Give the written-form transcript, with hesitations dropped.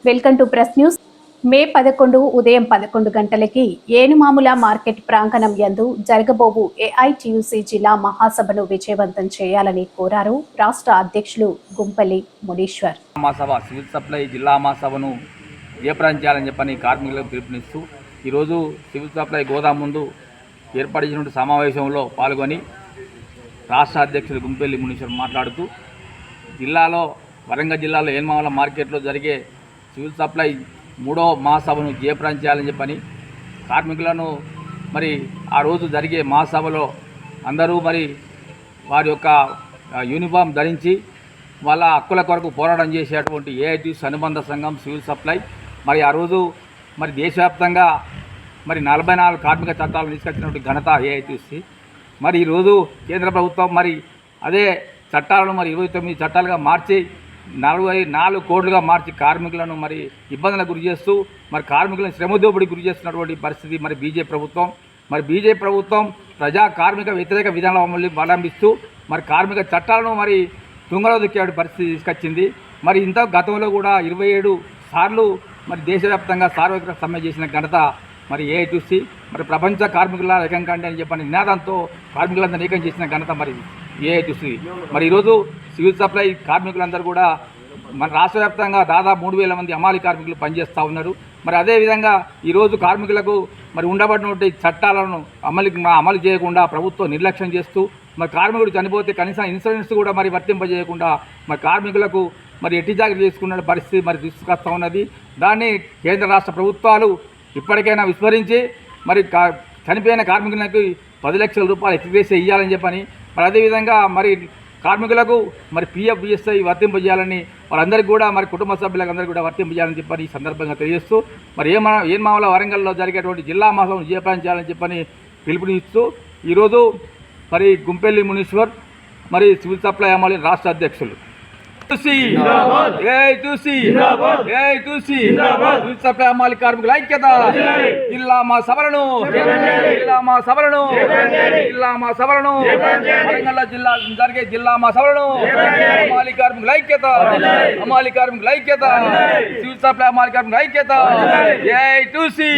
Welcome to press news. May 11 ఉదయం 11 గంటలకి Enumamula market ప్రాంగణం యందు జరగబోవు ఏఐటియుసి జిల్లా మహాసభను విజయవంతం చేయాలని కోరారు రాష్ట్ర అధ్యక్షులు గుంపల్లి మునీశ్వర్. మహాసభ సివిల్ సప్లై జిల్లా మహాసభను జయప్రదం చేయాలని చెప్పని కార్మికులకు పిలుపునిస్తూ ఈరోజు సివిల్ సప్లై గోదాం ముందు ఏర్పడిన సమావేశంలో పాల్గొని రాష్ట్ర అధ్యక్షులు గుంపల్లి మునీశ్వర్ మాట్లాడుతూ జిల్లాలో వరంగల్ జిల్లాలో ఏనుమాముల మార్కెట్లో జరిగే సివిల్ సప్లై 3వ మహాసభను జయప్రదం చేయాలని చెప్పని కార్మికులను మరి ఆ రోజు జరిగే మహాసభలో అందరూ మరి వారి యొక్క యూనిఫామ్ ధరించి వాళ్ళ హక్కుల కొరకు పోరాటం చేసేటువంటి ఏఐటియుసి అనుబంధ సంఘం సివిల్ సప్లై మరి ఆ రోజు మరి దేశవ్యాప్తంగా మరి 44 కార్మిక చట్టాలను తీసుకొచ్చినటువంటి ఘనత ఏఐటియుసి. మరి ఈరోజు కేంద్ర ప్రభుత్వం మరి అదే చట్టాలను మరి 29 చట్టాలుగా మార్చి 44 కోట్లుగా మార్చి కార్మికులను మరి ఇబ్బందులకు గురి చేస్తూ మరి కార్మికులను శ్రమదోపిడికి గురి చేస్తున్నటువంటి పరిస్థితి మరి బీజేపీ ప్రభుత్వం ప్రజా కార్మిక వ్యతిరేక విధానాలను అవలంబిస్తూ మరి కార్మిక చట్టాలను మరి తుంగలో దొక్కే పరిస్థితి తీసుకొచ్చింది. మరి ఇంత గతంలో కూడా 27 సార్లు మరి దేశవ్యాప్తంగా సార్వత్రిక సమ్మె చేసిన ఘనత మరి ఏఐటియుసి. మరి ప్రపంచ కార్మికుల ఏకం కంటే అని చెప్పని నినాదంతో కార్మికులందరూ ఏకం చేసిన ఘనత మరి ఏఐటియుసి. మరి ఈరోజు సివిల్ సప్లై కార్మికులందరూ కూడా మన రాష్ట్ర వ్యాప్తంగా దాదాపు 3,000 మంది అమాలి కార్మికులు పనిచేస్తూ ఉన్నారు. మరి అదేవిధంగా ఈరోజు కార్మికులకు మరి ఉండబడినటువంటి చట్టాలను అమలు చేయకుండా ప్రభుత్వం నిర్లక్ష్యం చేస్తూ మరి కార్మికుడు చనిపోతే కనీసం ఇన్సూరెన్స్ కూడా మరి వర్తింపజేయకుండా మరి కార్మికులకు మరి ఎట్టి జాగ్రత్త చేసుకున్న పరిస్థితి మరి తీసుకొస్తూ ఉన్నది. దాన్ని కేంద్ర రాష్ట్ర ప్రభుత్వాలు ఇప్పటికైనా విస్మరించి మరి చనిపోయిన కార్మికులకు 10 లక్షల రూపాయలు ఎక్స్గ్రేస్ ఇవ్వాలని చెప్పని మరి అదేవిధంగా మరి కార్మికులకు మరి పిఎఫ్ బిఎస్ఐ వర్తింపజేయాలని వాళ్ళందరికీ కూడా మరి కుటుంబ సభ్యులకు అందరికీ కూడా వర్తింపజేయాలని చెప్పని ఈ సందర్భంగా తెలియజేస్తూ మరి ఏనుమాముల వరంగల్లో జరిగేటువంటి జిల్లా మహాసభను జయప్రదం చేయాలని చెప్పని పిలుపునిస్తూ ఈరోజు మరి గుంపల్లి మునీశ్వర్ మరి సివిల్ సప్లై అమలు రాష్ట్ర అధ్యక్షులు అమ్మాలి కార్మికుల ఐక్యత జిల్లా మా సభలను వరంగల్ జిల్లా జరిగే జిల్లా మా సభలను అమ్మాలి కార్మికుల ఐక్యత సివిల్ సప్లై అమ్మాలి కార్మికుల ఐక్యత ఏఐటియుసి.